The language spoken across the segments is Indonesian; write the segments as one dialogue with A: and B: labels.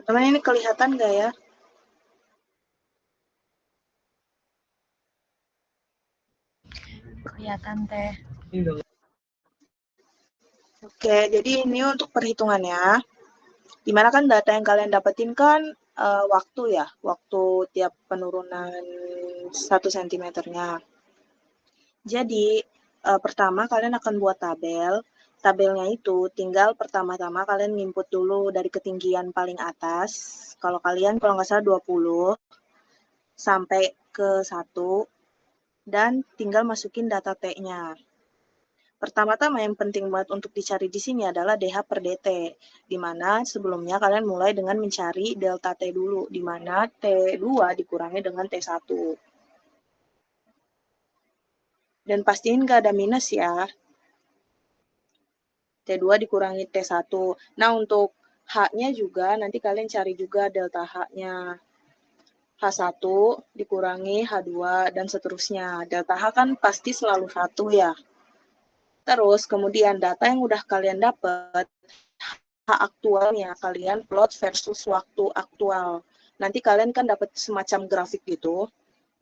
A: Teman-teman ini kelihatan nggak ya?
B: Kelihatan Teh.
A: Oke, jadi ini untuk perhitungannya. Dimana kan data yang kalian dapetin kan waktu ya, waktu tiap penurunan 1 cm-nya. Jadi, pertama kalian akan buat tabel. Tabelnya itu tinggal pertama-tama kalian input dulu dari ketinggian paling atas. Kalau nggak salah 20 sampai ke 1 dan tinggal masukin data T-nya. Pertama-tama yang penting banget untuk dicari di sini adalah DH per DT, di mana sebelumnya kalian mulai dengan mencari delta T dulu, di mana T2 dikurangi dengan T1. Dan pastiin nggak ada minus ya. T2 dikurangi T1. Nah, untuk H-nya juga nanti kalian cari juga delta H-nya. H1 dikurangi H2 dan seterusnya. Delta H kan pasti selalu 1 ya. Terus kemudian data yang udah kalian dapat, H aktualnya kalian plot versus waktu aktual. Nanti kalian kan dapat semacam grafik gitu.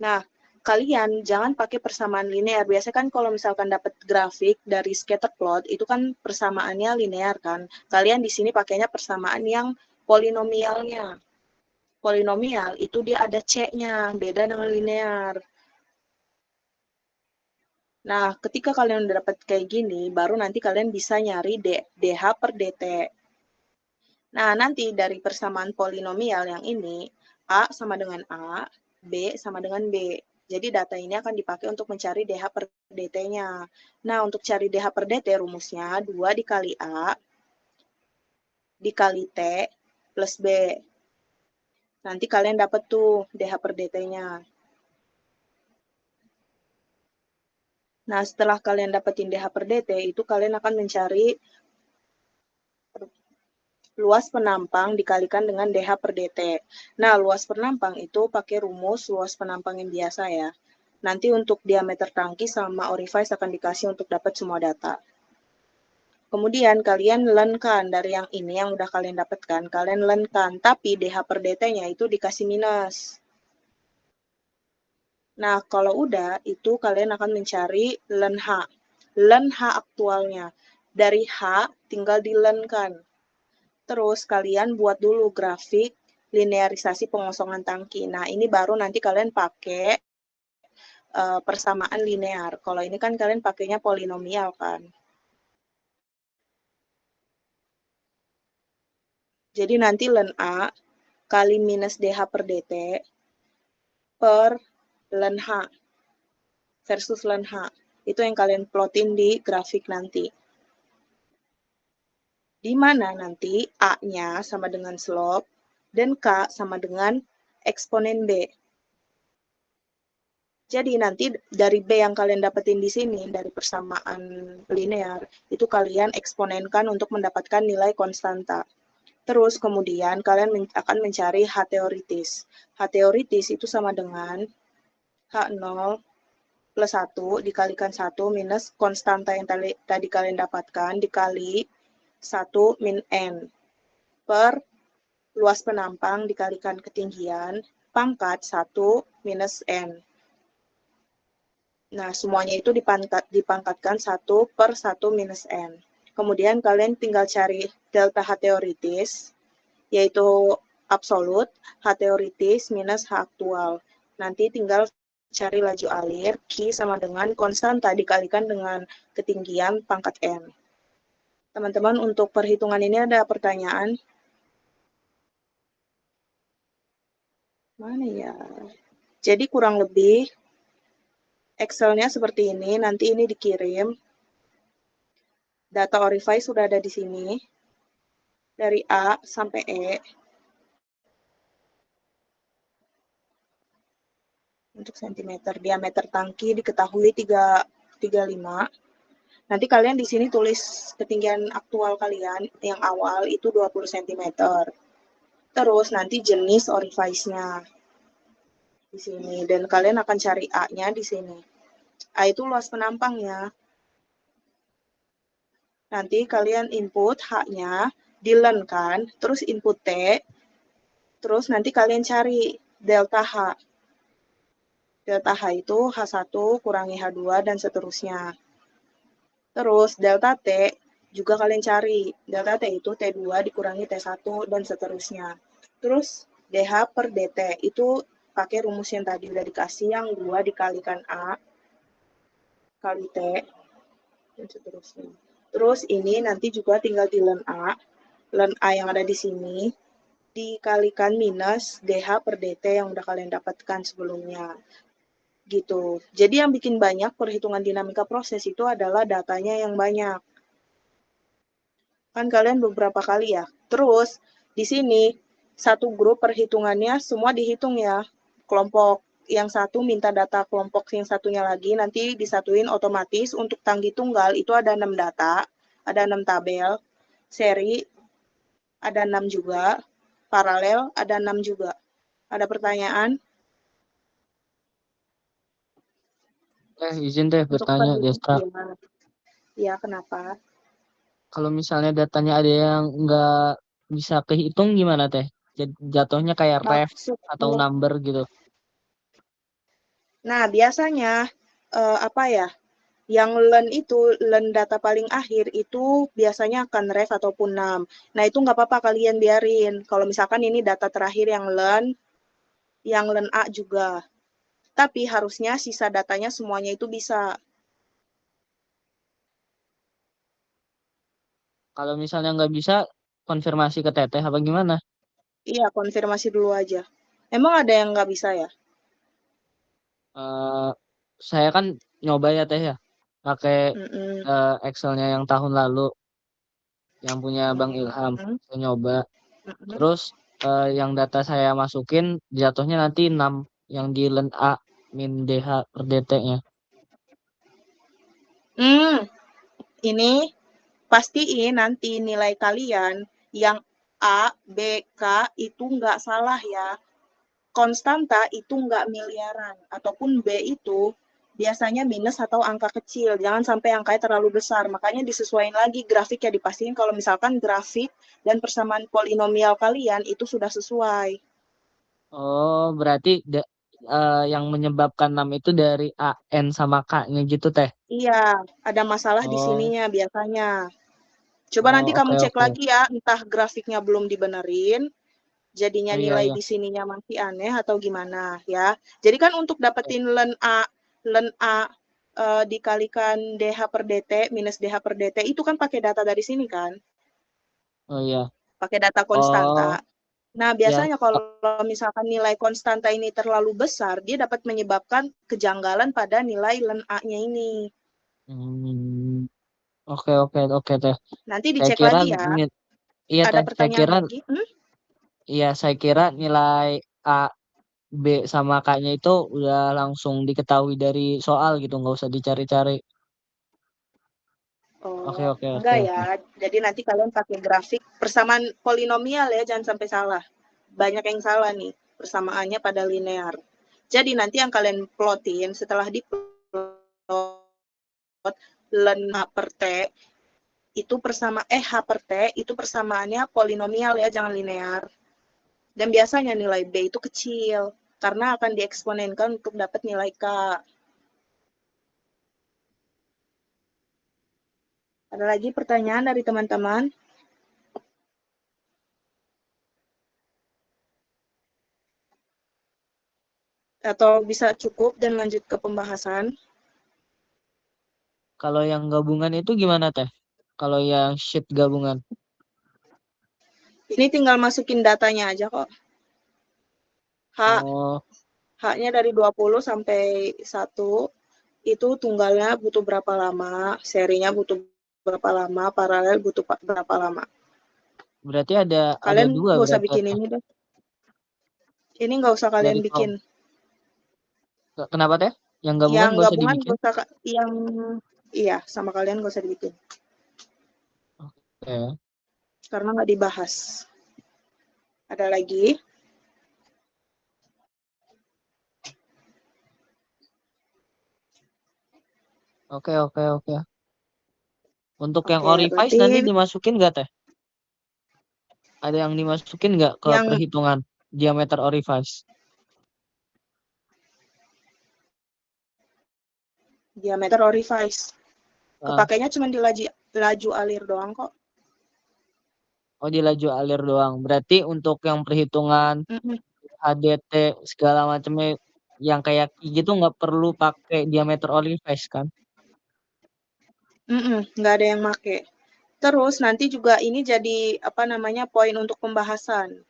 A: Nah, kalian jangan pakai persamaan linear. Biasanya kan kalau misalkan dapat grafik dari scatter plot, itu kan persamaannya linear kan. Kalian di sini pakainya persamaan yang polinomialnya. Polinomial itu dia ada C-nya, beda dengan linear. Nah, ketika kalian udah dapat kayak gini, baru nanti kalian bisa nyari DH per DT. Nah, nanti dari persamaan polinomial yang ini, A sama dengan A, B sama dengan B. Jadi data ini akan dipakai untuk mencari DH per DT-nya. Nah, untuk cari DH per DT rumusnya 2 dikali A dikali T plus B. Nanti kalian dapat tuh DH per DT-nya. Nah, setelah kalian dapetin DH per DT, itu kalian akan mencari luas penampang dikalikan dengan DH per DT. Nah, luas penampang itu pakai rumus luas penampang yang biasa ya. Nanti untuk diameter tangki sama orifice akan dikasih untuk dapat semua data. Kemudian kalian learn-kan dari yang ini yang udah kalian dapatkan, kalian learn-kan, tapi DH per DT-nya itu dikasih minus. Nah, kalau udah, itu kalian akan mencari learn H. Learn H aktualnya. Dari H, tinggal di-learn-kan. Terus kalian buat dulu grafik linearisasi pengosongan tangki. Nah, ini baru nanti kalian pakai persamaan linear. Kalau ini kan kalian pakainya polinomial kan. Jadi nanti ln A kali minus DH per DT per ln H versus ln H. Itu yang kalian plotin di grafik nanti. Di mana nanti A-nya sama dengan slope dan K sama dengan eksponen B. Jadi nanti dari B yang kalian dapetin di sini, dari persamaan linear, itu kalian eksponenkan untuk mendapatkan nilai konstanta. Terus kemudian kalian akan mencari H teoritis. H teoritis itu sama dengan H0 plus 1 dikalikan 1 minus konstanta yang tadi kalian dapatkan dikali 1 min N per luas penampang dikalikan ketinggian pangkat 1 minus N. Nah, semuanya itu dipangkatkan 1 per 1 minus N. Kemudian kalian tinggal cari delta H teoritis, yaitu absolut, H teoritis minus H aktual. Nanti tinggal cari laju alir, Q sama dengan konstanta dikalikan dengan ketinggian pangkat N. Teman-teman, untuk perhitungan ini ada pertanyaan? Mana ya? Jadi kurang lebih Excel-nya seperti ini, nanti ini dikirim. Data orifice sudah ada di sini. Dari A sampai E. Untuk sentimeter, diameter tangki diketahui 35. Nanti kalian di sini tulis ketinggian aktual kalian yang awal itu 20 cm. Terus nanti jenis orifice-nya di sini dan kalian akan cari A-nya di sini. A itu luas penampangnya. Nanti kalian input H-nya, di-learn kan, terus input T, Terus nanti kalian cari delta H. Delta H itu H1 kurangi H2 dan seterusnya. Terus delta T juga kalian cari. Delta T itu T2 dikurangi T1 dan seterusnya. Terus DH per DT itu pakai rumus yang tadi udah dikasih, yang 2 dikalikan A kali T dan seterusnya. Terus ini nanti juga tinggal di ln A. Ln A yang ada di sini dikalikan minus DH per DT yang udah kalian dapatkan sebelumnya. Gitu. Jadi yang bikin banyak perhitungan dinamika proses itu adalah datanya yang banyak. Kan kalian beberapa kali ya. Terus di sini satu grup perhitungannya semua dihitung ya. Kelompok yang satu minta data kelompok yang satunya lagi, nanti disatuin otomatis. Untuk tanggi tunggal itu ada 6 data, ada 6 tabel, seri ada 6 juga, paralel ada 6 juga. Ada pertanyaan?
B: Izin deh
A: Untuk
B: bertanya, Destra.
A: perhitungan. Ya, kenapa?
B: Kalau misalnya datanya ada yang nggak bisa kehitung gimana teh? Jatuhnya kayak ref atau
A: Maksudnya,
B: number gitu.
A: nah biasanya apa ya? Yang len itu, len data paling akhir itu biasanya akan ref ataupun num. Nah itu nggak apa-apa kalian biarin. Kalau misalkan ini data terakhir yang len A juga. Tapi harusnya sisa datanya semuanya itu bisa.
B: Kalau misalnya nggak bisa, konfirmasi ke teteh apa gimana?
A: Iya, konfirmasi dulu aja. Emang ada yang nggak bisa ya?
B: Eh, saya kan nyoba ya teh ya, pakai
A: Mm-mm.
B: Excelnya yang tahun lalu, yang punya Bang Ilham.
A: Mm-mm.
B: Saya nyoba.
A: Mm-mm.
B: Terus yang data saya masukin jatuhnya nanti 6 yang di len A min DH per DT-nya.
A: Ini pastiin nanti nilai kalian yang A, B, K itu nggak salah ya. Konstanta itu nggak miliaran, ataupun B itu biasanya minus atau angka kecil. Jangan sampai angkanya terlalu besar. Makanya disesuaikan lagi grafiknya, dipastiin kalau misalkan grafik dan persamaan polinomial kalian itu sudah sesuai.
B: Oh, berarti yang menyebabkan 6 itu dari A, N sama K-nya gitu teh.
A: Iya, ada masalah di
B: Oh,
A: sininya biasanya. Coba
B: oh
A: nanti kamu
B: oke
A: cek
B: oke.
A: lagi ya, entah grafiknya belum dibenerin, jadinya
B: Oh iya
A: nilai
B: iya.
A: di sininya masih aneh atau gimana ya. Jadi kan untuk dapetin len A dikalikan DH per DT minus DH per DT itu kan pakai data dari sini kan,
B: Oh iya.
A: pakai data konstanta.
B: Oh
A: Nah,
B: ya.
A: biasanya kalau misalkan nilai konstanta ini terlalu besar, dia dapat menyebabkan kejanggalan pada nilai len A-nya ini.
B: Hmm, oke oke oke teh.
A: Nanti
B: Saya
A: dicek
B: kira
A: lagi ya.
B: iya
A: Ada
B: teh. Saya
A: pertanyaan
B: kira
A: lagi?
B: iya saya kira nilai A, B sama K-nya itu udah langsung diketahui dari soal gitu, nggak usah dicari-cari. Oke
A: Oh,
B: oke oke
A: enggak ya.
B: oke.
A: Jadi nanti kalian pakai grafik persamaan polinomial ya, jangan sampai salah. Banyak yang salah nih, persamaannya pada linear. Jadi nanti yang kalian plotin setelah diplot len H per T itu H per T itu persamaannya polinomial ya, jangan linear. Dan biasanya nilai B itu kecil karena akan dieksponenkan untuk dapat nilai K. Ada lagi pertanyaan dari teman-teman? Atau bisa cukup dan lanjut ke pembahasan?
B: Kalau yang gabungan itu gimana teh? Kalau yang sheet gabungan?
A: Ini tinggal masukin datanya aja kok. H,
B: Oh,
A: H-nya dari 20 sampai 1, itu tunggalnya butuh berapa lama, serinya butuh berapa lama, paralel butuh berapa lama.
B: berarti ada
A: Kalian
B: dua
A: gak usah
B: berarti ya
A: bikin
B: teh?
A: ini deh. Ini gak usah kalian
B: Dari
A: bikin.
B: kenapa teh? Yang gabungan
A: Yang
B: gak usah
A: gabungan
B: dibikin?
A: gak usah, yang iya sama kalian gak usah dibikin.
B: Oke.
A: Karena gak dibahas. Ada lagi?
B: Oke, oke, oke. Untuk yang
A: Oke,
B: Orifice
A: berarti
B: nanti dimasukin nggak teh? Ada yang dimasukin nggak ke
A: yang
B: perhitungan? diameter orifice.
A: Diameter orifice. Kepakainya cuma di laju alir doang kok.
B: Oh, di laju alir doang. Berarti untuk yang perhitungan HDT segala macamnya yang kayak gitu nggak perlu pakai diameter orifice kan?
A: Nggak ada yang make. Terus nanti juga ini jadi poin untuk pembahasan.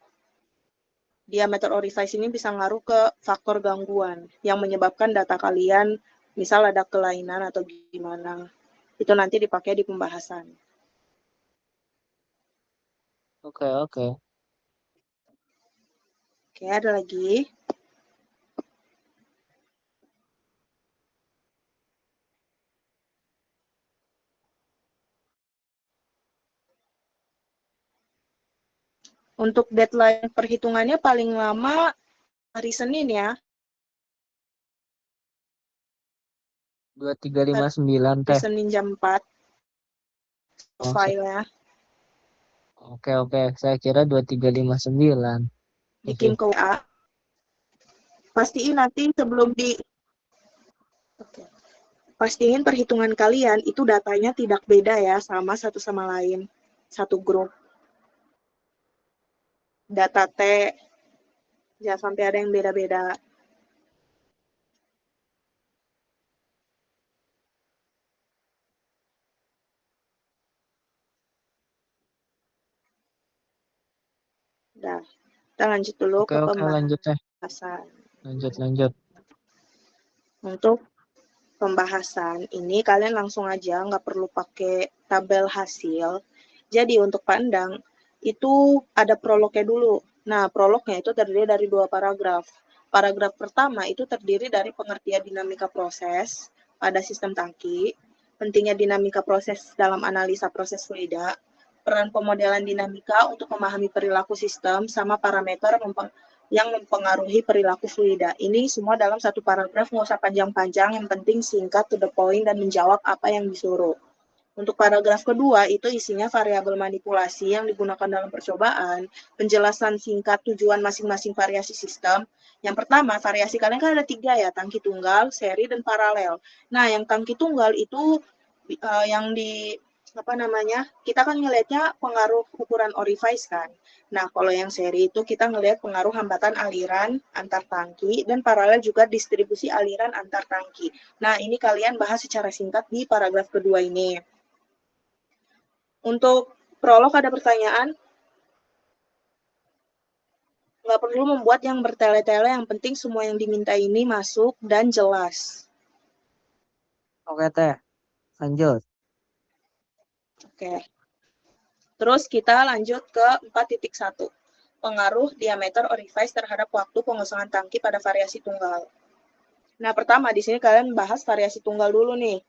A: Diameter orifice ini bisa ngaruh ke faktor gangguan yang menyebabkan data kalian misal ada kelainan atau gimana. Itu nanti dipakai di pembahasan.
B: Oke, oke.
A: Oke, ada lagi. Untuk deadline perhitungannya paling lama hari Senin ya.
B: 2359
A: Hari
B: teh.
A: Senin jam 4
B: Oh,
A: filenya.
B: oke, oke. Saya kira 2359. Oke.
A: Bikin ke WA. Pastiin nanti sebelum di Oke. Pastiin perhitungan kalian itu datanya tidak beda ya, sama satu sama lain. Satu grup. Data T, jangan sampai ada yang beda-beda. Udah, kita lanjut dulu
B: Oke,
A: ke
B: oke, lanjut teh.
A: pembahasan.
B: Lanjut.
A: Untuk pembahasan ini kalian langsung aja, nggak perlu pakai tabel hasil. Jadi untuk pandang, itu ada prolognya dulu. Nah, prolognya itu terdiri dari 2 paragraf. Paragraf pertama itu terdiri dari pengertian dinamika proses pada sistem tangki, pentingnya dinamika proses dalam analisa proses fluida, peran pemodelan dinamika untuk memahami perilaku sistem, sama parameter yang mempengaruhi perilaku fluida. Ini semua dalam satu paragraf, nggak usah panjang-panjang, yang penting singkat, to the point, dan menjawab apa yang disuruh. Untuk paragraf kedua, itu isinya variabel manipulasi yang digunakan dalam percobaan, penjelasan singkat tujuan masing-masing variasi sistem. Yang pertama, variasi kalian kan ada 3 ya, tangki tunggal, seri, dan paralel. Nah, yang tangki tunggal itu yang di kita kan ngelihatnya pengaruh ukuran orifice kan. Nah, kalau yang seri itu kita ngelihat pengaruh hambatan aliran antar tangki dan paralel juga distribusi aliran antar tangki. Nah, ini kalian bahas secara singkat di paragraf kedua ini. Untuk prolog ada pertanyaan? Nggak perlu membuat yang bertele-tele, yang penting semua yang diminta ini masuk dan jelas.
B: Oke, teh. Lanjut.
A: Oke. Terus kita lanjut ke 4.1. Pengaruh diameter orifice terhadap waktu pengosongan tangki pada variasi tunggal. Nah, pertama di sini kalian bahas variasi tunggal dulu nih.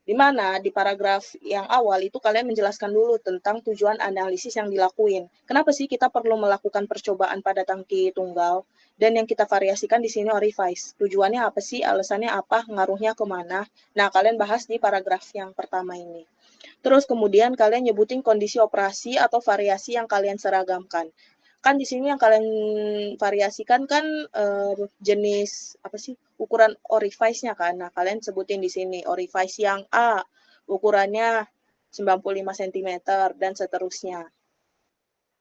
A: Di mana di paragraf yang awal itu kalian menjelaskan dulu tentang tujuan analisis yang dilakuin. Kenapa sih kita perlu melakukan percobaan pada tangki tunggal? Dan yang kita variasikan di sini orifice. Tujuannya apa sih? Alasannya apa? Ngaruhnya kemana? Nah, kalian bahas di paragraf yang pertama ini. Terus kemudian kalian nyebutin kondisi operasi atau variasi yang kalian seragamkan. Kan di sini yang kalian variasikan kan jenis ukuran orifice-nya kan. Nah, kalian sebutin di sini orifice yang A ukurannya 95 cm dan seterusnya.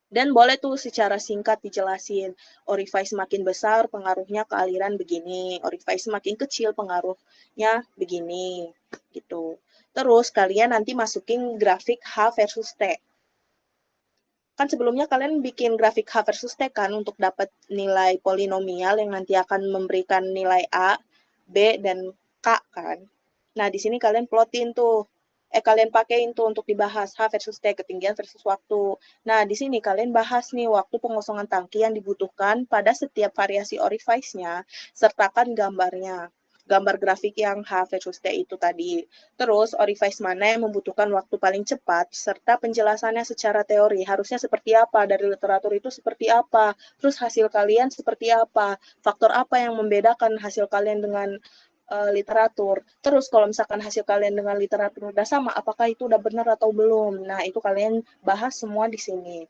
A: Dan boleh tuh secara singkat dijelasin, orifice makin besar pengaruhnya ke aliran begini, orifice makin kecil pengaruhnya begini, gitu. Terus kalian nanti masukin grafik H versus T. Kan sebelumnya kalian bikin grafik H versus T kan untuk dapat nilai polinomial yang nanti akan memberikan nilai A, B, dan K kan. Nah, di sini kalian plotin tuh. Kalian pakein tuh untuk dibahas H versus T, ketinggian versus waktu. Nah, di sini kalian bahas nih waktu pengosongan tangki yang dibutuhkan pada setiap variasi orifice-nya, sertakan gambarnya. Gambar grafik yang H versus T itu tadi. Terus, orifice mana yang membutuhkan waktu paling cepat, serta penjelasannya secara teori. Harusnya seperti apa, dari literatur itu seperti apa, terus hasil kalian seperti apa, faktor apa yang membedakan hasil kalian dengan literatur. Terus kalau misalkan hasil kalian dengan literatur udah sama, apakah itu udah benar atau belum? Nah, itu kalian bahas semua di sini.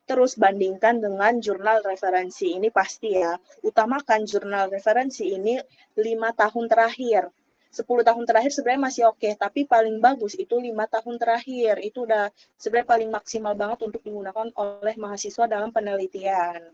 A: Terus bandingkan dengan jurnal referensi. Ini pasti ya. Utamakan jurnal referensi ini 5 tahun terakhir. 10 tahun terakhir sebenarnya masih oke, tapi paling bagus itu 5 tahun terakhir. Itu udah sebenarnya paling maksimal banget untuk digunakan oleh mahasiswa dalam penelitian.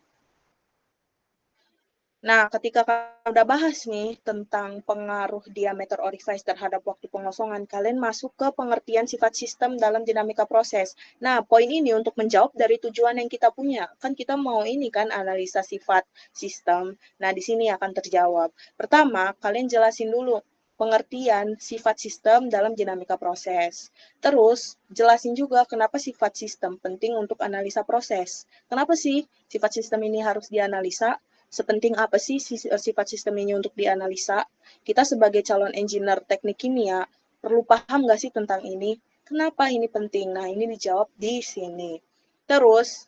A: Nah, ketika kalian udah bahas nih tentang pengaruh diameter orifice terhadap waktu pengosongan, kalian masuk ke pengertian sifat sistem dalam dinamika proses. Nah, poin ini untuk menjawab dari tujuan yang kita punya. Kan kita mau ini kan analisa sifat sistem. Nah, di sini akan terjawab. Pertama, kalian jelasin dulu pengertian sifat sistem dalam dinamika proses. Terus, jelasin juga kenapa sifat sistem penting untuk analisa proses. Kenapa sih sifat sistem ini harus dianalisa? Sepenting apa sih sifat sistem ini untuk dianalisa? Kita sebagai calon engineer teknik kimia, perlu paham nggak sih tentang ini? Kenapa ini penting? Nah, ini dijawab di sini. Terus,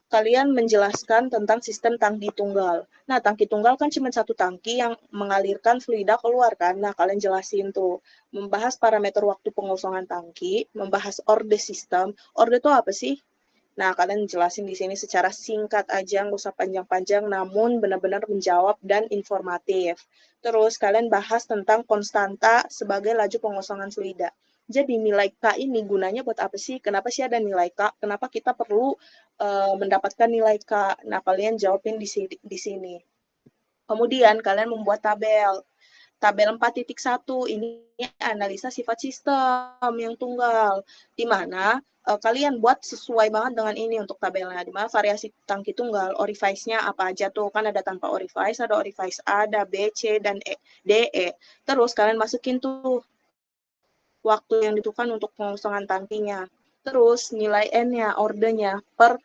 A: kalian menjelaskan tentang sistem tangki tunggal. Nah, tangki tunggal kan cuma satu tangki yang mengalirkan fluida keluar kan. Nah, kalian jelasin tuh. Membahas parameter waktu pengosongan tangki, membahas orde sistem. Orde itu apa sih? Nah, kalian jelasin di sini secara singkat aja, nggak usah panjang-panjang, namun benar-benar menjawab dan informatif. Terus, kalian bahas tentang konstanta sebagai laju pengosongan fluida. Jadi, nilai K ini gunanya buat apa sih? Kenapa sih ada nilai K? Kenapa kita perlu mendapatkan nilai K? Nah, kalian jawabin di sini. Kemudian, kalian membuat tabel. Tabel 4.1 ini analisa sifat sistem yang tunggal, di mana kalian buat sesuai banget dengan ini untuk tabelnya, di mana variasi tangki tunggal, orifice-nya apa aja tuh, kan ada tanpa orifice, ada orifice A, ada B, C, dan D, E. Terus kalian masukin tuh waktu yang ditentukan untuk pengosongan tangkinya. Terus nilai N-nya, ordenya per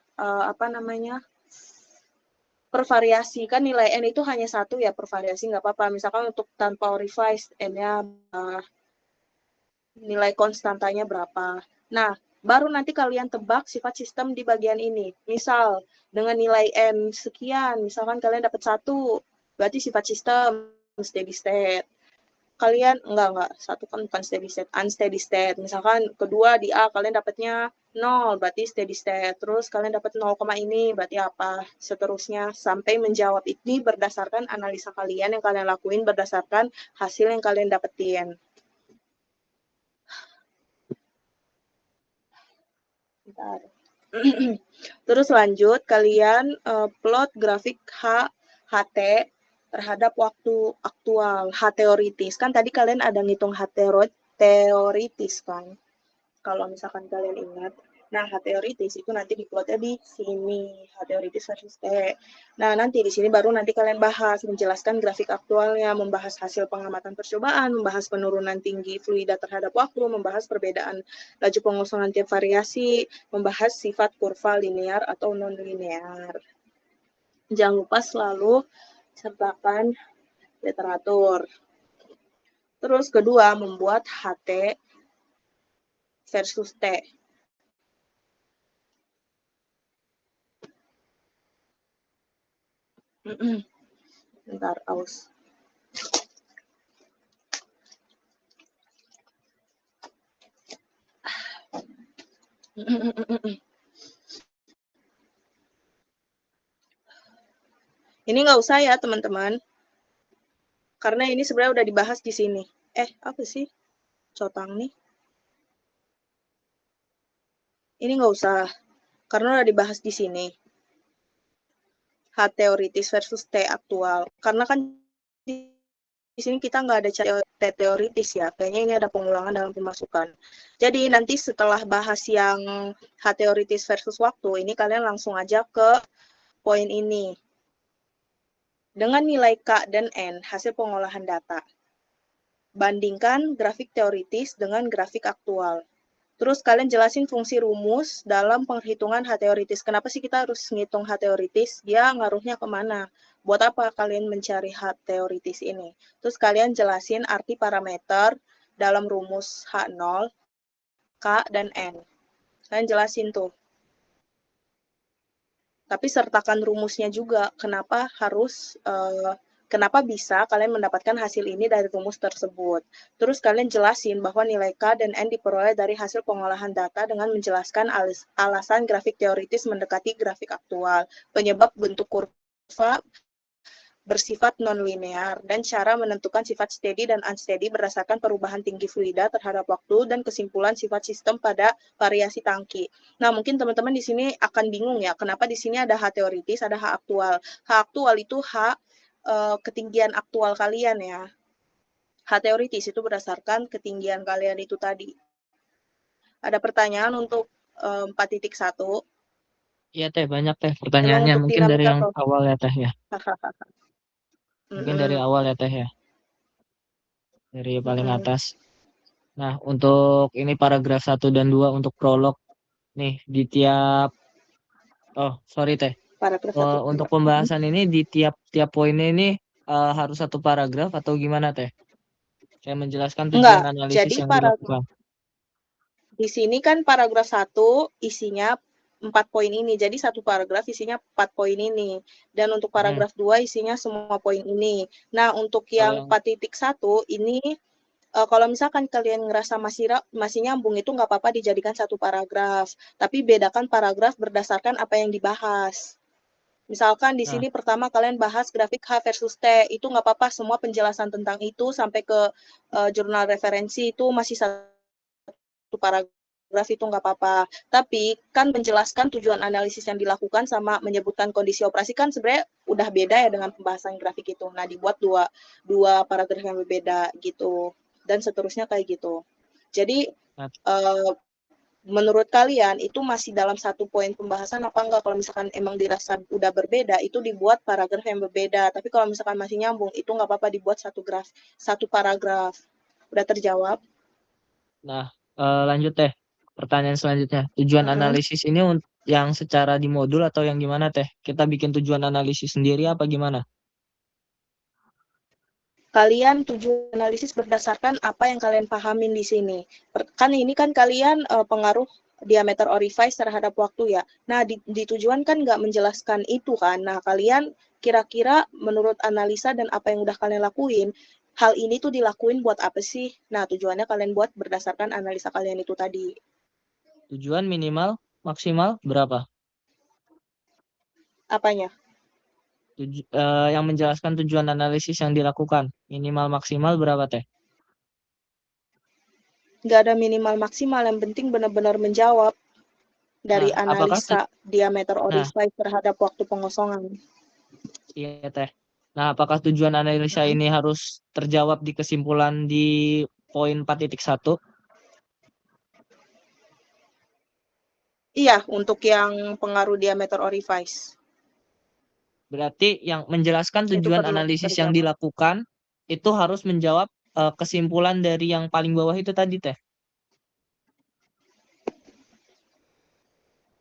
A: per variasi, kan nilai N itu hanya satu ya per variasi, nggak apa-apa. Misalkan untuk tanpa orifice, N-nya nilai konstantanya berapa. Nah, baru nanti kalian tebak sifat sistem di bagian ini. Misal, dengan nilai N sekian, misalkan kalian dapat 1, berarti sifat sistem steady state. Kalian, enggak, 1 kan bukan steady state, unsteady state. Misalkan kedua di A kalian dapatnya 0, berarti steady state. Terus kalian dapat 0, ini, berarti apa? Seterusnya, sampai menjawab ini berdasarkan analisa kalian yang kalian lakuin, berdasarkan hasil yang kalian dapetin. Bentar. Terus lanjut, kalian plot grafik HT terhadap waktu aktual, H teoritis. Kan tadi kalian ada ngitung H teoritis kan, kalau misalkan kalian ingat. Nah, H teoritis itu nanti diplotnya di sini, H teoritis versus T. Nah, nanti di sini baru nanti kalian bahas, menjelaskan grafik aktualnya, membahas hasil pengamatan percobaan, membahas penurunan tinggi fluida terhadap waktu, membahas perbedaan laju pengosongan tiap variasi, membahas sifat kurva linear atau non-linear. Jangan lupa selalu sertakan literatur. Terus kedua, membuat HT versus T. Bentar, aus. Ini nggak usah ya, teman-teman. Karena ini sebenarnya udah dibahas di sini. Apa sih? Cotang nih. Ini nggak usah. Karena udah dibahas di sini. H teoritis versus T aktual. Karena kan di sini kita nggak ada T teoritis ya. Kayaknya ini ada pengulangan dalam pemasukan. Jadi nanti setelah bahas yang H teoritis versus waktu, ini kalian langsung aja ke poin ini. Dengan nilai K dan N, hasil pengolahan data. Bandingkan grafik teoritis dengan grafik aktual. Terus kalian jelasin fungsi rumus dalam penghitungan H teoritis. Kenapa sih kita harus ngitung H teoritis? Dia ngaruhnya kemana? Buat apa kalian mencari H teoritis ini? Terus kalian jelasin arti parameter dalam rumus H0, K, dan N. Kalian jelasin tuh. Tapi sertakan rumusnya juga. Kenapa harus kenapa bisa kalian mendapatkan hasil ini dari rumus tersebut. Terus kalian jelasin bahwa nilai K dan N diperoleh dari hasil pengolahan data dengan menjelaskan alasan grafik teoritis mendekati grafik aktual, penyebab bentuk kurva bersifat non-linear, dan cara menentukan sifat steady dan unsteady berdasarkan perubahan tinggi fluida terhadap waktu dan kesimpulan sifat sistem pada variasi tangki. Nah, mungkin teman-teman di sini akan bingung ya, kenapa di sini ada H teoritis, ada H aktual. H aktual itu H ketinggian aktual kalian ya. H teoritis itu berdasarkan ketinggian kalian itu tadi. Ada pertanyaan untuk 4.1?
B: Iya teh, banyak teh
A: Emang
B: pertanyaannya.
A: untuk
B: Mungkin dari
A: dinamika
B: yang
A: atau?
B: awal ya teh ya. Mungkin dari
A: Mm-mm.
B: awal ya teh ya. Dari paling
A: Mm-mm.
B: atas. Nah, untuk ini paragraf 1 dan 2 untuk prolog. Nih, di tiap, oh sorry teh.
A: Paragraf 1.
B: Untuk pembahasan ini di tiap poinnya ini harus satu paragraf atau gimana teh? Saya menjelaskan tujuan
A: Enggak,
B: analisis
A: jadi
B: yang dilakukan.
A: di sini kan paragraf 1 isinya 4 poin ini. Jadi satu paragraf isinya 4 poin ini. Dan untuk
B: Hmm.
A: paragraf 2 isinya semua poin ini. Nah, untuk
B: Kalau
A: yang
B: yang
A: 4.1 ini kalau misalkan kalian ngerasa masih nyambung itu nggak apa-apa dijadikan satu paragraf. Tapi bedakan paragraf berdasarkan apa yang dibahas. Misalkan di
B: nah,
A: sini pertama kalian bahas grafik H versus T, itu nggak apa-apa semua penjelasan tentang itu sampai ke jurnal referensi itu masih satu paragraf itu nggak apa-apa. Tapi kan menjelaskan tujuan analisis yang dilakukan sama menyebutkan kondisi operasi kan sebenarnya udah beda ya dengan pembahasan grafik itu. Nah, dibuat dua paragraf yang berbeda gitu. Dan seterusnya kayak gitu. Jadi
B: nah,
A: eh, menurut kalian itu masih dalam satu poin pembahasan apa enggak? Kalau misalkan emang dirasa udah berbeda, itu dibuat paragraf yang berbeda. Tapi kalau misalkan masih nyambung, itu nggak apa-apa dibuat satu paragraf. Udah terjawab?
B: nah, lanjut teh. Pertanyaan selanjutnya. Tujuan
A: Mm-mm.
B: analisis ini yang secara di modul atau yang gimana teh? Kita bikin tujuan analisis sendiri apa gimana?
A: Kalian tujuan analisis berdasarkan apa yang kalian pahamin di sini. Kan ini kan kalian pengaruh diameter orifice terhadap waktu ya. Nah, di tujuan kan nggak menjelaskan itu kan. Nah, kalian kira-kira menurut analisa dan apa yang udah kalian lakuin, hal ini tuh dilakuin buat apa sih? Nah, tujuannya kalian buat berdasarkan analisa kalian itu tadi.
B: Tujuan minimal, maksimal berapa?
A: Apanya?
B: Yang menjelaskan tujuan analisis yang dilakukan. Minimal maksimal berapa teh?
A: Nggak ada minimal maksimal, yang penting benar-benar menjawab
B: Nah,
A: dari
B: apakah
A: analisa diameter
B: nah,
A: orifice terhadap waktu pengosongan.
B: iya teh. Nah, apakah tujuan analisa
A: Hmm.
B: ini harus terjawab di kesimpulan di poin 4.1?
A: Iya, untuk yang pengaruh diameter orifice.
B: Berarti yang menjelaskan
A: Itu
B: tujuan
A: perlu
B: analisis yang
A: terjawab.
B: dilakukan itu harus menjawab kesimpulan dari yang paling bawah itu tadi teh.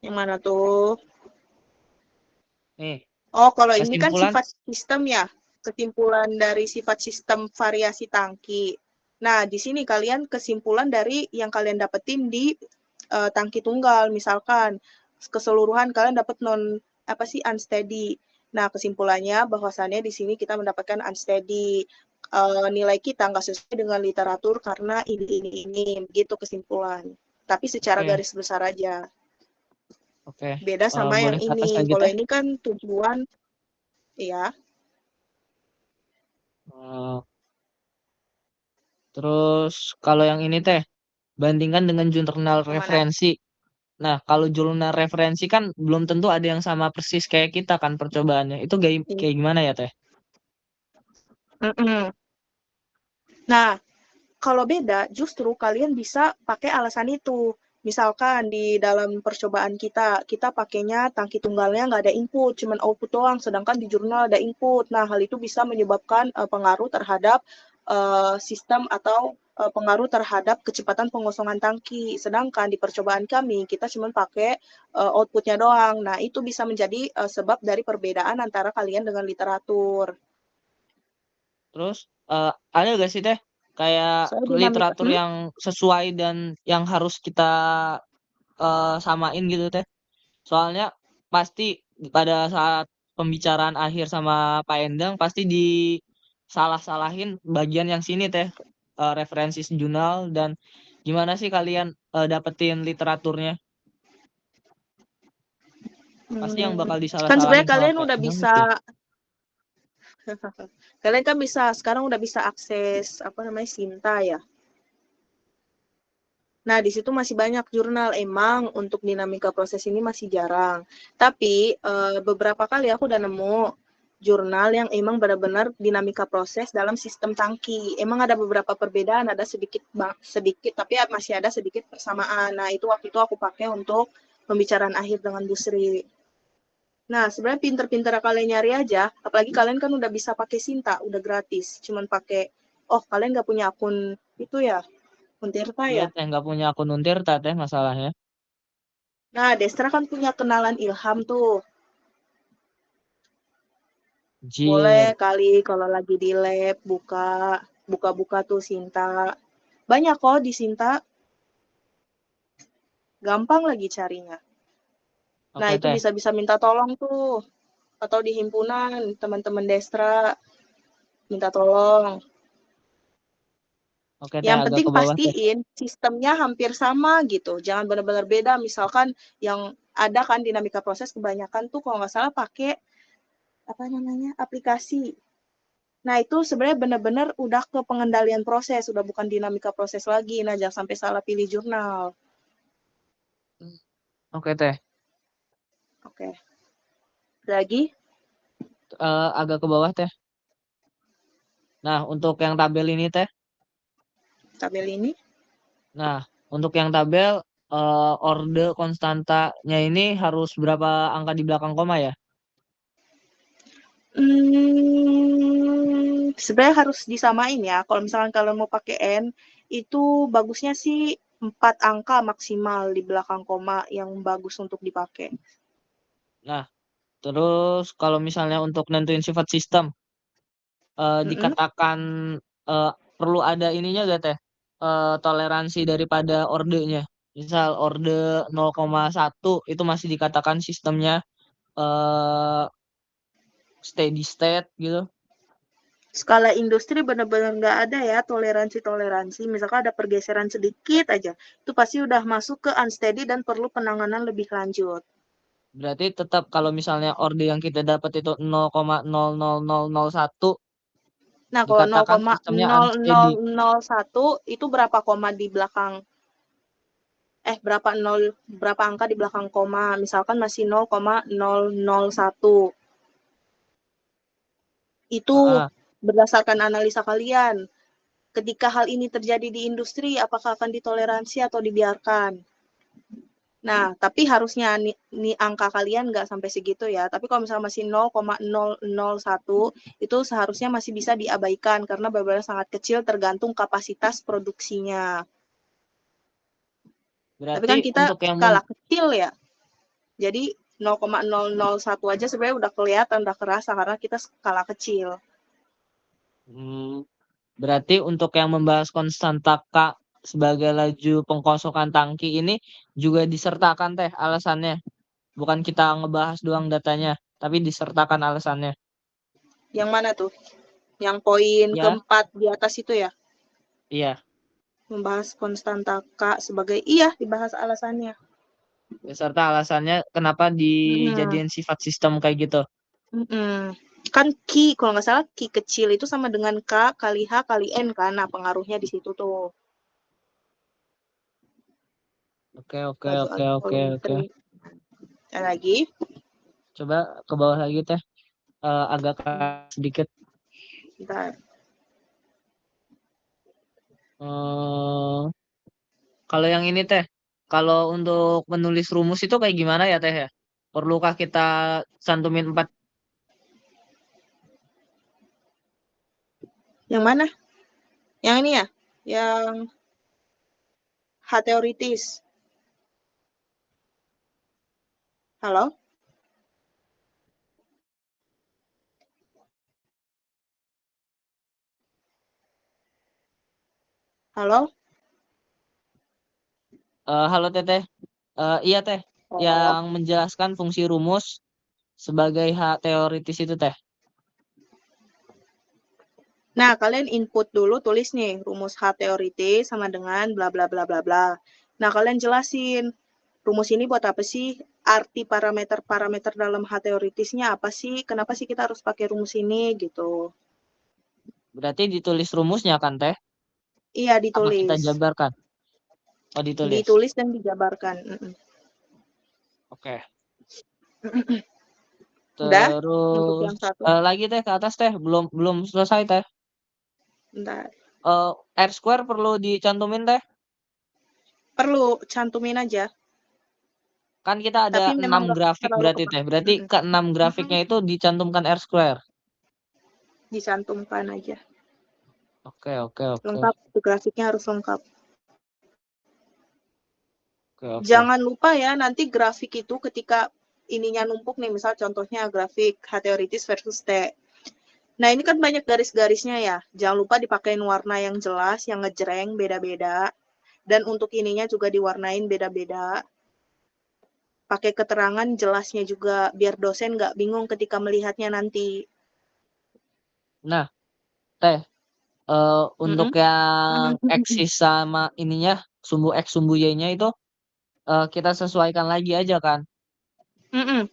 A: Yang mana tuh?
B: Nih,
A: Oh, kalau ini kan
B: kesimpulan.
A: sifat sistem ya. Kesimpulan dari sifat sistem variasi tangki. Nah, di sini kalian kesimpulan dari yang kalian dapetin di tangki tunggal. Misalkan keseluruhan kalian dapat apa sih unsteady. Nah, kesimpulannya bahwasannya di sini kita mendapatkan unsteady. Nilai kita nggak sesuai dengan literatur karena ini begitu kesimpulan. Tapi secara
B: Oke,
A: garis besar aja.
B: oke.
A: Beda sama yang
B: Boleh ke atas
A: ini.
B: lagi
A: Kalau
B: teh.
A: ini kan tujuan, ya.
B: Eh, Terus kalau yang ini teh, bandingkan dengan jurnal
A: Yang mana?
B: referensi. Nah, kalau jurnal referensi kan belum tentu ada yang sama persis kayak kita kan percobaannya. Itu kayak,
A: Ini.
B: kayak gimana ya teh?
A: Mm-mm. Nah, kalau beda, justru kalian bisa pakai alasan itu. Misalkan di dalam percobaan kita pakainya tangki tunggalnya nggak ada input, cuman output doang, sedangkan di jurnal ada input. Nah, hal itu bisa menyebabkan pengaruh terhadap sistem atau pengaruh terhadap kecepatan pengosongan tangki. Sedangkan di percobaan kami, kita cuma pakai outputnya doang. Nah, itu bisa menjadi sebab dari perbedaan antara kalian dengan literatur.
B: Terus ada gak sih teh kayak
A: Soalnya dinamika,
B: literatur yang sesuai dan yang harus kita samain gitu teh? Soalnya pasti pada saat pembicaraan akhir sama Pak Endang pasti disalah-salahin bagian yang sini teh, referensi jurnal dan gimana sih kalian dapetin literaturnya? Pasti yang
A: Hmm,
B: bakal
A: kan sebenarnya
B: disalah-salahin sama
A: kalian
B: Pak
A: udah
B: Endang
A: bisa
B: itu.
A: kalian kan bisa sekarang udah bisa akses apa namanya Sinta ya. Nah, di situ masih banyak jurnal. Emang untuk dinamika proses ini masih jarang. Tapi beberapa kali aku udah nemu jurnal yang emang benar-benar dinamika proses dalam sistem tangki. Emang ada beberapa perbedaan, ada sedikit sedikit, tapi masih ada sedikit persamaan. Nah, itu waktu itu aku pakai untuk pembicaraan akhir dengan Bu Sri. Nah, sebenarnya pinter-pinter kalian nyari aja, apalagi kalian kan udah bisa pakai Sinta, udah gratis. Cuman pakai, oh kalian nggak punya akun itu ya, akun Tirta
B: Iya
A: ya.
B: teh nggak punya akun Untirta teh masalahnya.
A: Nah, Destra kan punya kenalan Ilham tuh. Boleh
B: Jir.
A: kali kalau lagi di lab buka-buka tuh Sinta. Banyak kok di Sinta, gampang lagi carinya. Nah,
B: Oke
A: itu
B: teh.
A: bisa-bisa minta tolong tuh. Atau di himpunan, teman-teman Destra minta tolong.
B: Oke teh
A: Yang
B: agak
A: penting
B: ke bawah teh.
A: pastiin sistemnya hampir sama gitu. Jangan benar-benar beda. Misalkan yang ada kan dinamika proses kebanyakan tuh kalau nggak salah pakai apa namanya aplikasi. Nah itu sebenarnya benar-benar udah ke pengendalian proses, udah bukan dinamika proses lagi. Nah jangan sampai salah pilih jurnal.
B: Oke teh.
A: Oke. Lagi
B: Agak ke bawah teh. Nah, untuk yang tabel ini teh.
A: tabel ini.
B: Nah, untuk yang tabel orde konstantanya ini harus berapa angka di belakang koma ya?
A: Sebenarnya harus disamain ya. Kalau misalkan kalian mau pakai N, itu bagusnya sih 4 angka maksimal di belakang koma yang bagus untuk dipakai.
B: Nah, terus kalau misalnya untuk nentuin sifat sistem,
A: Mm-mm.
B: dikatakan eh, perlu ada ininya gak teh? Toleransi daripada ordenya. Misal orde 0,1 itu masih dikatakan sistemnya eh, steady state gitu.
A: Skala industri benar-benar nggak ada ya toleransi-toleransi. Misalkan ada pergeseran sedikit aja, itu pasti udah masuk ke unsteady dan perlu penanganan lebih lanjut.
B: Berarti tetap kalau misalnya orde yang kita dapat itu 0,00001
A: Nah, kalau
B: dikatakan sistemnya unsteady.
A: 0,0001 itu berapa koma di belakang berapa nol berapa angka di belakang koma? Misalkan masih 0,001. Itu
B: Heeh.
A: berdasarkan analisa kalian. Ketika hal ini terjadi di industri, apakah akan ditoleransi atau dibiarkan? Nah, tapi harusnya nih angka kalian nggak sampai segitu ya. Tapi kalau misalnya masih 0,001, itu seharusnya masih bisa diabaikan karena benar-benar sangat kecil tergantung kapasitas produksinya. Tapi
B: Berarti
A: kan kita
B: untuk yang
A: skala kecil ya. Jadi 0,001 aja sebenarnya udah kelihatan, udah kerasa karena kita skala kecil.
B: Hmm, berarti untuk yang membahas konstanta K sebagai laju pengkosokan tangki ini juga disertakan teh alasannya. Bukan kita ngebahas doang datanya, tapi disertakan alasannya.
A: Yang mana tuh? Yang poin
B: Ya,
A: keempat di atas itu ya?
B: iya.
A: Membahas konstanta K sebagai, iya dibahas alasannya.
B: Beserta alasannya kenapa
A: Hmm.
B: dijadiin sifat sistem kayak gitu.
A: Kan Ki, kalau nggak salah Ki kecil itu sama dengan K kali H kali N kan, nah pengaruhnya di situ tuh.
B: Oke, oke,
A: Laju
B: oke, oke, oke.
A: alkohol lagi.
B: Coba ke bawah lagi teh. Agak sedikit.
A: Bentar.
B: Eh, Kalau yang ini teh, kalau untuk menulis rumus itu kayak gimana ya teh ya? Perlukah kita cantumin 4?
A: Yang mana? Yang ini ya? Yang H teoritis. Halo? Halo?
B: Halo teteh. Iya teh,
A: Oh,
B: yang menjelaskan fungsi rumus sebagai hak teoritis itu teh?
A: Nah, kalian input dulu, tulis nih, rumus H teoritis sama dengan bla bla bla bla bla. Nah, kalian jelasin, rumus ini buat apa sih? Arti parameter-parameter dalam H teoritisnya apa sih? Kenapa sih kita harus pakai rumus ini gitu?
B: Berarti ditulis rumusnya kan teh?
A: Iya,
B: Apa kita
A: ditulis.
B: jabarkan? Oh ditulis.
A: Ditulis dan dijabarkan.
B: Oke.
A: Udah? Untuk
B: Terus
A: yang satu.
B: lagi teh ke atas teh belum belum selesai teh.
A: Bentar.
B: R square perlu dicantumin teh.
A: Perlu cantumin aja.
B: Kan kita ada
A: Tapi
B: 6
A: memang nggak
B: grafik
A: terlalu
B: berarti teh. Berarti ke 6 grafiknya itu dicantumkan R square.
A: Dicantumkan aja.
B: Oke, oke, oke.
A: Lengkap. Grafiknya harus lengkap.
B: Oke, oke.
A: Jangan lupa ya, nanti grafik itu ketika ininya numpuk nih, misal contohnya grafik H teoritis versus T. Nah, ini kan banyak garis-garisnya ya. Jangan lupa dipakein warna yang jelas, yang ngejreng, beda-beda. Dan untuk ininya juga diwarnain beda-beda. Pakai keterangan jelasnya juga, biar dosen nggak bingung ketika melihatnya nanti.
B: Nah, teh untuk
A: Mm-mm.
B: yang eksis sama ininya sumbu X sumbu Y-nya itu kita sesuaikan lagi aja kan.
A: Mm-mm.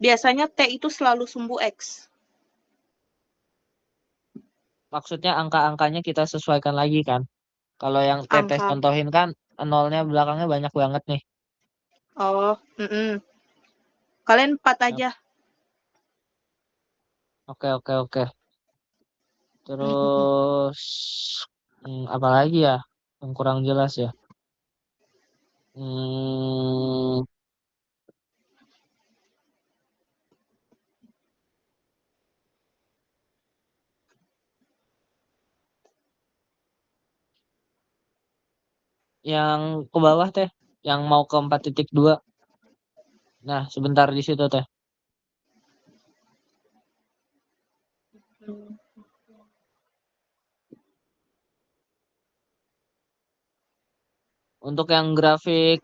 A: Biasanya T itu selalu sumbu X.
B: Maksudnya angka-angkanya kita sesuaikan lagi kan. Kalau yang Teteh
A: Angka.
B: contohin kan nolnya belakangnya banyak banget nih.
A: Oh, mm-mm. Kalian 4
B: Yap.
A: aja.
B: Oke, oke, oke. Terus apa lagi ya yang kurang jelas ya? Hmm, yang ke bawah teh, yang mau ke 4.2. Nah, sebentar di situ teh. Untuk yang grafik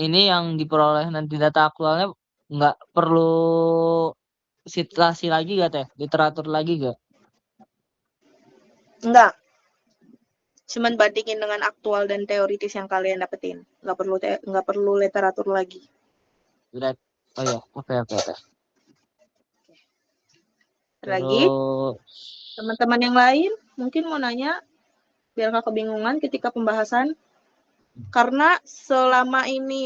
B: ini yang diperoleh nanti data aktualnya nggak perlu situasi lagi gak teh? Literatur lagi gak?
A: Enggak. Cuman bandingin dengan aktual dan teoritis yang kalian dapetin. Nggak perlu literatur lagi.
B: Udah. Oh ya, oke, oke, oke.
A: Lagi,
B: Terus
A: teman-teman yang lain mungkin mau nanya biar nggak kebingungan ketika pembahasan. Karena selama ini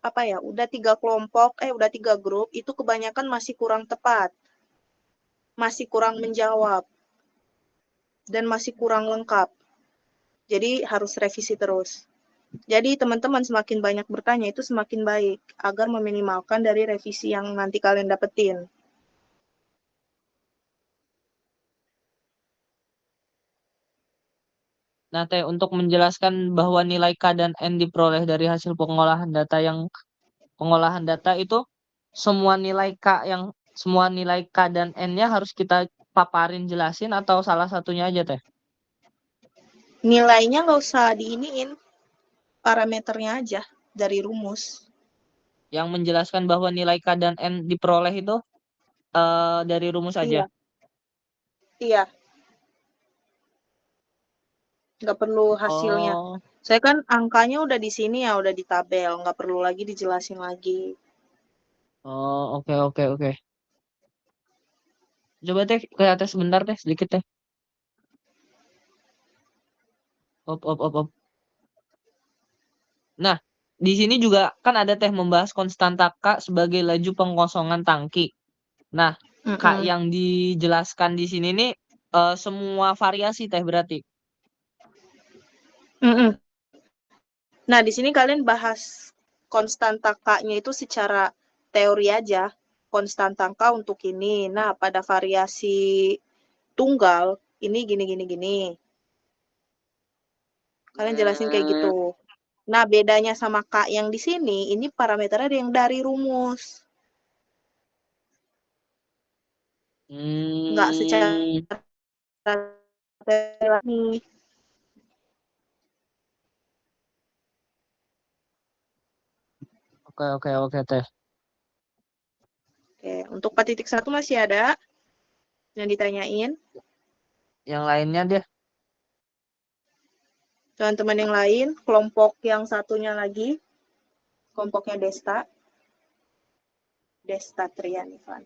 A: apa ya, udah 3 kelompok, udah 3 grup, itu kebanyakan masih kurang tepat, masih kurang menjawab, dan masih kurang lengkap. Jadi harus revisi terus. Jadi teman-teman semakin banyak bertanya itu semakin baik, agar meminimalkan dari revisi yang nanti kalian dapetin.
B: nah teh untuk menjelaskan bahwa nilai K dan N diperoleh dari hasil pengolahan data itu semua nilai K dan N-nya harus kita paparin jelasin atau salah satunya aja teh?
A: Nilainya nggak usah diiniin, parameternya aja dari rumus.
B: Yang menjelaskan bahwa nilai K dan N diperoleh itu dari rumus aja.
A: Iya, iya, nggak perlu hasilnya.
B: Oh,
A: Saya kan angkanya udah di sini ya, udah di tabel, nggak perlu lagi dijelasin lagi.
B: oh, oke, oke, oke. Coba teh ke atas sebentar teh, sedikit teh. Op, op, op, op. Nah, di sini juga kan ada teh membahas konstanta K sebagai laju pengosongan tangki. Nah, Kak
A: Mm-mm.
B: yang dijelaskan di sini nih semua variasi teh berarti.
A: Mm-mm. Nah, di sini kalian bahas konstanta K-nya itu secara teori aja. Konstanta K untuk ini. Nah, pada variasi tunggal, ini gini, gini, gini. Kalian jelasin kayak
B: Hmm,
A: gitu. Nah, bedanya sama K yang di sini, ini parameternya yang dari rumus. Nggak secara
B: hmm,
A: teori.
B: oke, oke, oke teh.
A: Oke, untuk 4.1 masih ada yang ditanyain?
B: Yang lainnya deh.
A: Teman-teman yang lain, kelompok yang satunya lagi, kelompoknya Desta. Desta Trianivan.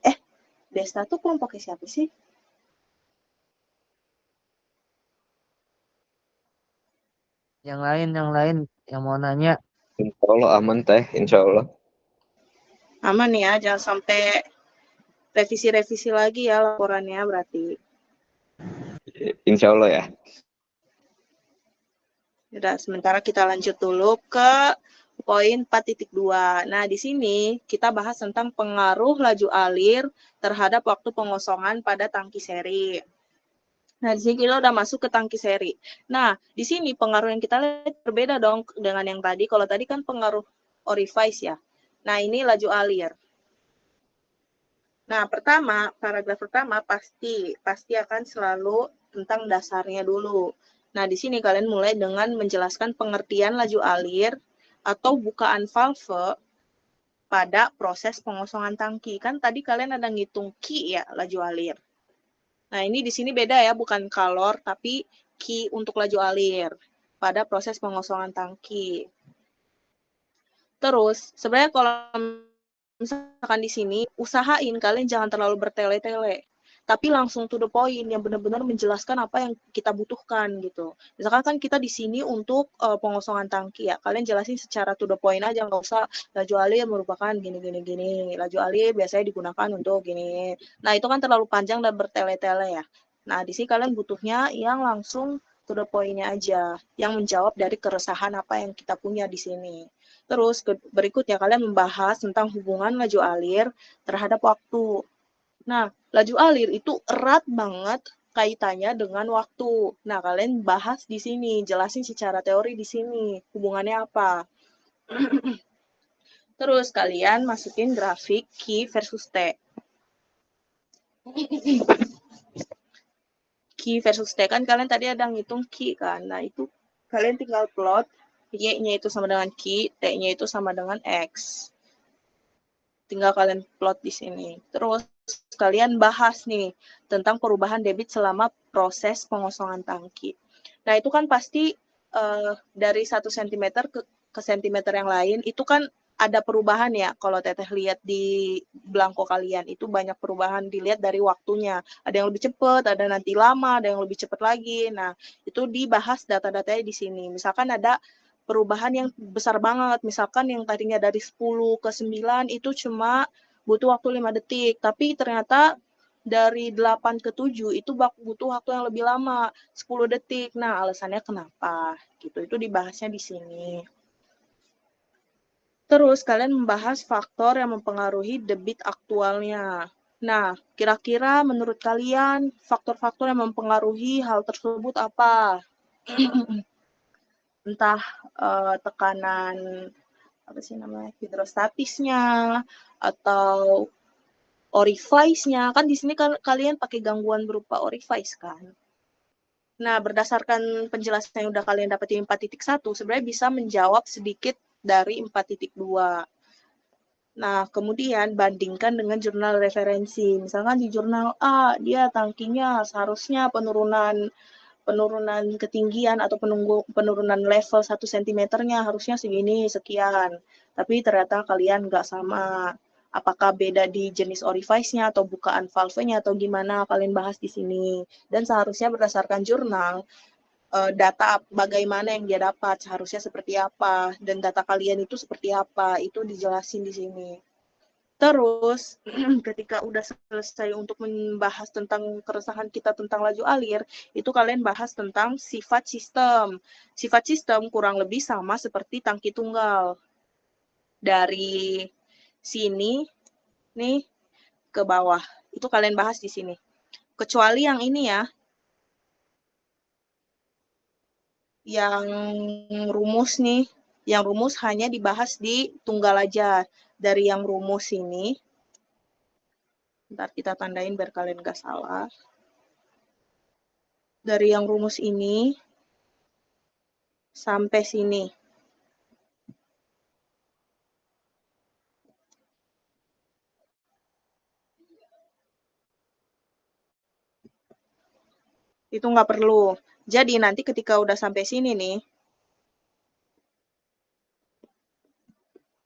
A: Desta tuh kelompoknya siapa sih?
B: Yang lain yang mau nanya.
C: Insya Allah aman teh, insya Allah.
A: Aman ya, jangan sampai revisi-revisi lagi ya laporannya berarti.
C: Insya Allah ya.
A: Udah, sementara kita lanjut dulu ke poin 4.2. Nah, di sini kita bahas tentang pengaruh laju alir terhadap waktu pengosongan pada tangki seri. Nah, di sini kita udah masuk ke tangki seri. Nah, di sini pengaruh yang kita lihat berbeda dong dengan yang tadi. Kalau tadi kan pengaruh orifice ya. Nah, ini laju alir. Nah, paragraf pertama pasti akan selalu tentang dasarnya dulu. Nah, di sini kalian mulai dengan menjelaskan pengertian laju alir atau bukaan valve pada proses pengosongan tangki. Kan tadi kalian ada ngitung Q ya, laju alir. Nah, ini di sini beda ya, bukan kalor, tapi Q untuk laju alir pada proses pengosongan tangki. Terus, sebenarnya kalau misalkan di sini, usahain kalian jangan terlalu bertele-tele. Tapi langsung to the point yang benar-benar menjelaskan apa yang kita butuhkan gitu. Misalkan kan kita di sini untuk pengosongan tangki ya. Kalian jelasin secara to the point aja, nggak usah laju alir merupakan gini. Laju alir biasanya digunakan untuk gini. Nah, itu kan terlalu panjang dan bertele-tele ya. Nah, di sini kalian butuhnya yang langsung to the point-nya aja, yang menjawab dari keresahan apa yang kita punya di sini. Terus berikutnya kalian membahas tentang hubungan laju alir terhadap waktu. Nah, laju alir itu erat banget kaitannya dengan waktu. Nah, kalian bahas di sini, jelasin secara teori di sini, hubungannya apa. Terus kalian masukin grafik Q versus T. Q versus T kan kalian tadi ada ngitung Q kan. Nah, itu kalian tinggal plot Y-nya itu sama dengan Q, T-nya itu sama dengan X. Tinggal kalian plot di sini. Terus kalian bahas nih tentang perubahan debit selama proses pengosongan tangki. Nah, itu kan pasti dari 1 cm ke sentimeter yang lain, itu kan ada perubahan ya. Kalau Teteh lihat di belangko kalian, itu banyak perubahan dilihat dari waktunya. Ada yang lebih cepat, ada nanti lama, ada yang lebih cepat lagi. Nah, itu dibahas data-datanya di sini. Misalkan ada perubahan yang besar banget. Misalkan yang tadinya dari 10 ke 9 itu cuma butuh waktu 5 detik. Tapi ternyata dari 8 ke 7 itu butuh waktu yang lebih lama, 10 detik. Nah, alasannya kenapa? Gitu. Itu dibahasnya di sini. Terus kalian membahas faktor yang mempengaruhi debit aktualnya. Nah, kira-kira menurut kalian faktor-faktor yang mempengaruhi hal tersebut apa? Entah tekanan hidrostatisnya atau orifice-nya. Kan di sini kalian pakai gangguan berupa orifice kan. Nah, berdasarkan penjelasan yang udah kalian dapat di 4.1, sebenarnya bisa menjawab sedikit dari 4.2. Nah, kemudian bandingkan dengan jurnal referensi. Misalkan di jurnal A, dia tangkinya seharusnya penurunan ketinggian atau penurunan level 1 cm-nya harusnya segini, sekian. Tapi ternyata kalian nggak sama. Apakah beda di jenis orifice-nya atau bukaan valve-nya atau gimana, kalian bahas di sini. Dan seharusnya berdasarkan jurnal, data bagaimana yang dia dapat, seharusnya seperti apa, dan data kalian itu seperti apa, itu dijelasin di sini. Terus, ketika udah selesai untuk membahas tentang keresahan kita tentang laju alir, itu kalian bahas tentang sifat sistem. Sifat sistem kurang lebih sama seperti tangki tunggal. Dari sini, nih, ke bawah. Itu kalian bahas di sini. Kecuali yang ini ya, yang rumus nih, yang rumus hanya dibahas di tunggal aja. Dari yang rumus ini, ntar kita tandain biar kalian gak salah. Dari yang rumus ini sampai sini. Itu nggak perlu. Jadi nanti ketika udah sampai sini nih,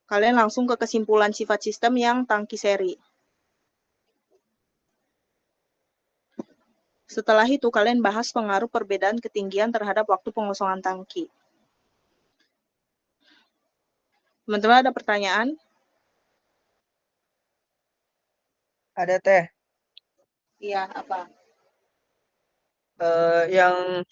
A: kalian langsung ke kesimpulan sifat sistem yang tangki seri. Setelah itu, kalian bahas pengaruh perbedaan ketinggian terhadap waktu pengosongan tangki. Teman-teman ada pertanyaan?
B: Ada teh.
A: Iya, apa?
B: Yang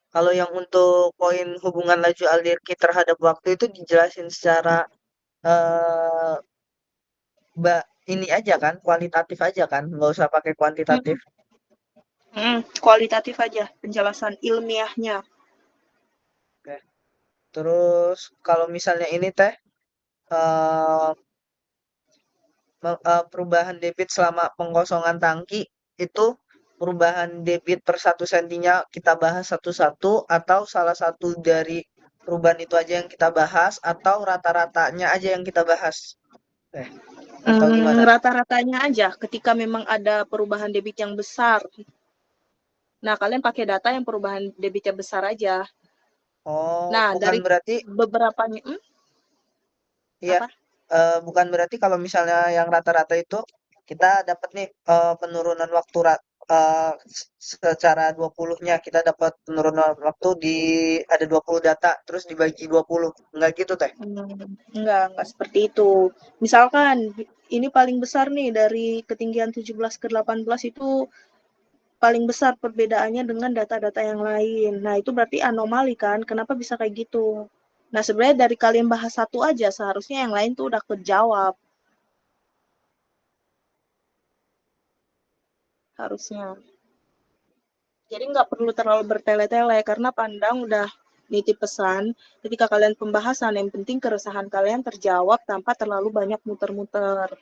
B: kalau yang untuk poin hubungan laju alirki terhadap waktu itu dijelasin secara ini aja kan, kualitatif aja kan, nggak usah pakai kuantitatif.
A: Kualitatif aja penjelasan ilmiahnya.
B: Oke. Terus kalau misalnya ini teh perubahan debit selama pengosongan tangki itu perubahan debit per 1 sentinya kita bahas satu-satu atau salah satu dari perubahan itu aja yang kita bahas atau rata-ratanya aja yang kita bahas. Atau gimana?
A: Rata-ratanya aja ketika memang ada perubahan debit yang besar. Nah, kalian pakai data yang perubahan debitnya besar aja.
B: Oh,
A: Nah,
B: bukan
A: dari
B: berarti
A: beberapanya,
B: iya,
A: apa?
B: bukan berarti kalau misalnya yang rata-rata itu kita dapat nih penurunan waktu secara 20-nya kita dapat penurunan waktu di ada 20 data terus dibagi 20. Enggak gitu teh.
A: Enggak seperti itu. Misalkan ini paling besar nih dari ketinggian 17 ke 18 itu paling besar perbedaannya dengan data-data yang lain. Nah, itu berarti anomali kan? Kenapa bisa kayak gitu? Nah, sebenarnya dari kalian bahas satu aja, seharusnya yang lain tuh udah kejawab. Harusnya. Jadi nggak perlu terlalu bertele-tele, karena Pandang udah nitip pesan, ketika kalian pembahasan, yang penting keresahan kalian terjawab tanpa terlalu banyak muter-muter.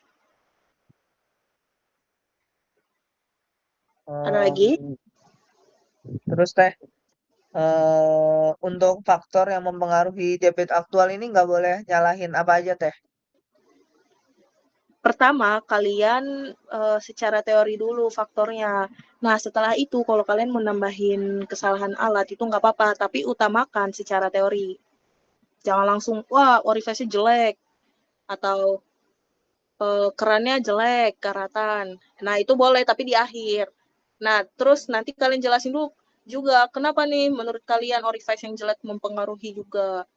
A: Ada lagi?
B: Terus teh untuk faktor yang mempengaruhi debit aktual ini nggak boleh nyalahin apa aja teh.
A: Pertama, kalian secara teori dulu faktornya. Nah, setelah itu kalau kalian mau nambahin kesalahan alat itu nggak apa-apa, tapi utamakan secara teori. Jangan langsung, wah orifice-nya jelek, atau kerannya jelek, karatan. Nah, itu boleh, tapi di akhir. Nah, terus nanti kalian jelasin dulu juga, kenapa nih menurut kalian orifice yang jelek mempengaruhi juga.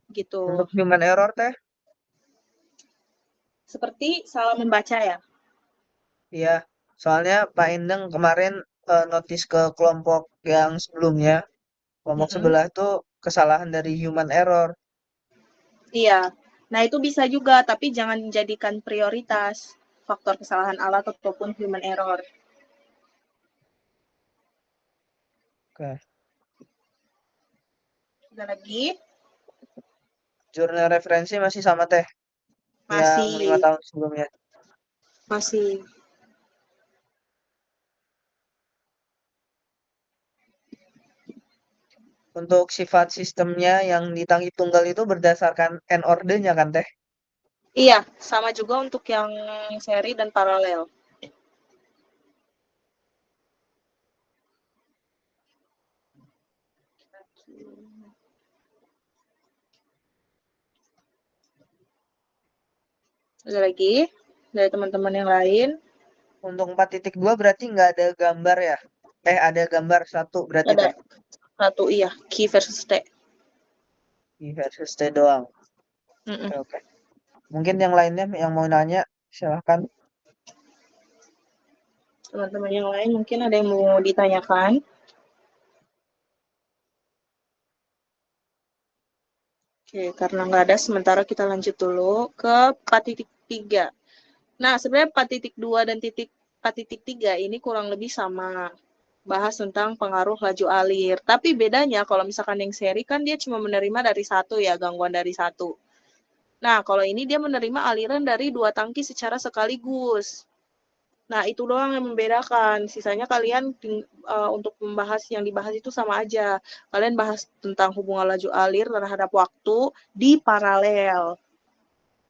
A: Gitu.
B: Untuk human error teh?
A: Seperti salah membaca ya?
B: Iya, soalnya Pak Endang kemarin notice ke kelompok yang sebelumnya, kelompok sebelah tuh kesalahan dari human error.
A: Iya. Nah, itu bisa juga, tapi jangan jadikan prioritas faktor kesalahan alat ataupun human error.
B: Oke.
A: Ada lagi?
B: Jurnal referensi masih sama teh, yang 5
A: Masih.
B: tahun sebelumnya.
A: Masih.
B: Untuk sifat sistemnya yang di tangki tunggal itu berdasarkan N order-nya kan teh?
A: Iya, sama juga untuk yang seri dan paralel. Ada lagi dari teman-teman yang lain?
B: Untuk 4.2 berarti nggak ada gambar ya? Ada gambar satu berarti
A: Ada
B: teh?
A: satu, iya, key versus T.
B: Key versus T doang. Oke. Mungkin yang lainnya yang mau nanya, silahkan.
A: Teman-teman yang lain mungkin ada yang mau ditanyakan. Oke, karena nggak ada, sementara kita lanjut dulu ke 4.3. Nah, sebenarnya 4.2 dan 4.3 ini kurang lebih sama. Bahas tentang pengaruh laju alir. Tapi bedanya kalau misalkan yang seri kan dia cuma menerima dari satu ya, gangguan dari satu. Nah, kalau ini dia menerima aliran dari 2 tangki secara sekaligus. Nah, itu doang yang membedakan. Sisanya kalian untuk membahas yang dibahas itu sama aja. Kalian bahas tentang hubungan laju alir terhadap waktu di paralel.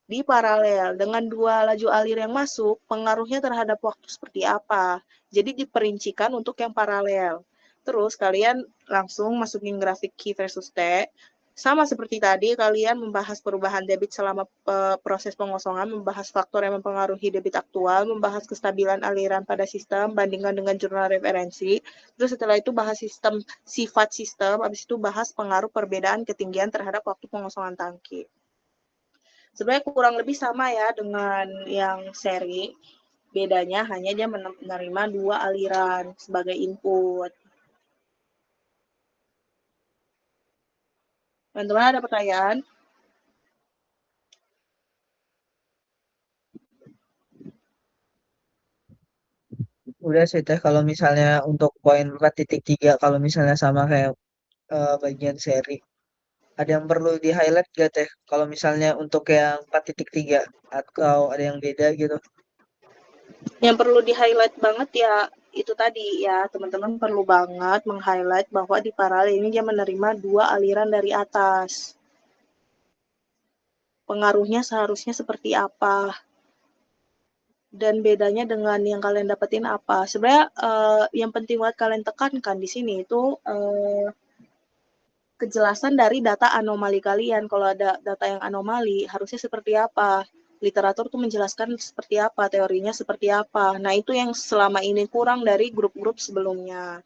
A: di paralel. Dengan dua laju alir yang masuk, pengaruhnya terhadap waktu seperti apa. Jadi diperincikan untuk yang paralel. Terus kalian langsung masukin grafik Q versus T. Sama seperti tadi, kalian membahas perubahan debit selama proses pengosongan, membahas faktor yang mempengaruhi debit aktual, membahas kestabilan aliran pada sistem, bandingkan dengan jurnal referensi. Terus setelah itu bahas sifat sistem, habis itu bahas pengaruh perbedaan ketinggian terhadap waktu pengosongan tangki. Sebenarnya kurang lebih sama ya dengan yang seri. Bedanya hanya dia menerima dua aliran sebagai input. Teman-teman ada pertanyaan?
B: Udah sih Teh, kalau misalnya untuk poin 4.3 kalau misalnya sama kayak bagian seri. Ada yang perlu di-highlight gak Teh? Kalau misalnya untuk yang 4.3 atau ada yang beda gitu?
A: Yang perlu di-highlight banget ya itu tadi ya, teman-teman perlu banget meng-highlight bahwa di paralel ini dia menerima dua aliran dari atas. Pengaruhnya seharusnya seperti apa? Dan bedanya dengan yang kalian dapetin apa? Sebenarnya yang penting buat kalian tekankan di sini itu kejelasan dari data anomali kalian. Kalau ada data yang anomali, harusnya seperti apa? Literatur tuh menjelaskan seperti apa, teorinya seperti apa. Nah, itu yang selama ini kurang dari grup-grup sebelumnya.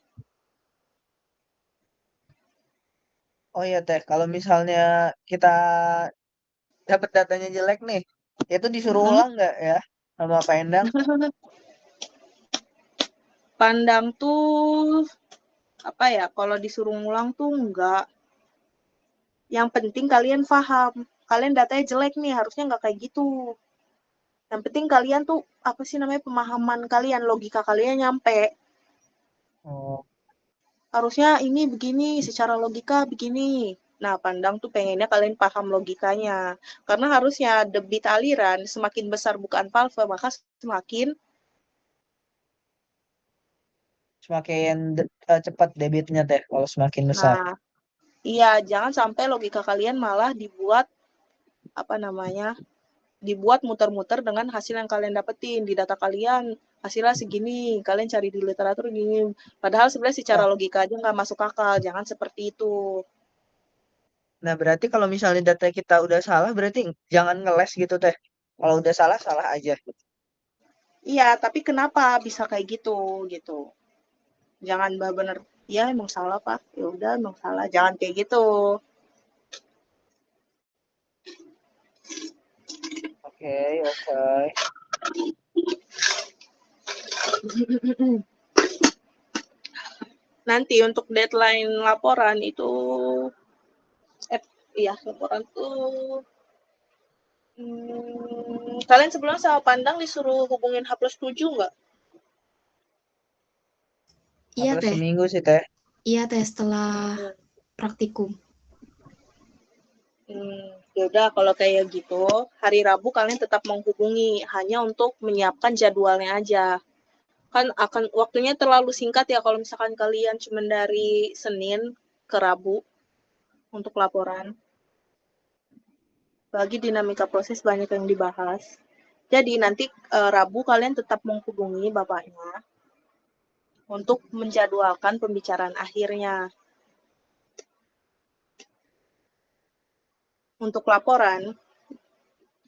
B: Oh iya Teh, kalau misalnya kita dapat datanya jelek nih, itu disuruh ulang nggak ya sama Pak Endang?
A: Pandang tuh apa ya? Kalau disuruh ngulang tuh enggak. Yang penting kalian paham. Kalian datanya jelek nih, harusnya enggak kayak gitu. Yang penting kalian tuh apa sih namanya pemahaman kalian, logika kalian nyampe.
B: Oh.
A: Harusnya ini begini, secara logika begini. Nah, Pandang tuh pengennya kalian paham logikanya. Karena harusnya debit aliran semakin besar bukaan valve, maka
B: Semakin cepat debitnya Teh kalau semakin besar.
A: nah, iya, jangan sampai logika kalian malah dibuat apa namanya? Dibuat muter-muter dengan hasil yang kalian dapetin di data kalian. Hasilnya segini, kalian cari di literatur gini. Padahal sebenarnya secara
B: Oh,
A: logika aja nggak masuk akal. Jangan seperti itu.
B: nah berarti kalau misalnya data kita udah salah, berarti jangan ngeles gitu Teh. Kalau udah salah, salah aja.
A: Iya, tapi kenapa bisa kayak gitu gitu? Jangan benar-benar ya emang salah Pak. Ya udah emang salah. Jangan kayak gitu.
B: Oke, oke.
A: Nanti untuk deadline laporan itu iya laporan tuh kalian sebelumnya sama Pandang disuruh hubungin H+7 nggak?
D: Iya
B: Plus
D: Teh.
B: seminggu sih Teh.
D: Iya Teh setelah praktikum.
A: Ya udah kalau kayak gitu, hari Rabu kalian tetap menghubungi hanya untuk menyiapkan jadwalnya aja. Kan akan waktunya terlalu singkat ya kalau misalkan kalian cuma dari Senin ke Rabu untuk laporan. Bagi dinamika proses banyak yang dibahas. Jadi nanti Rabu kalian tetap menghubungi bapaknya untuk menjadwalkan pembicaraan akhirnya. Untuk laporan,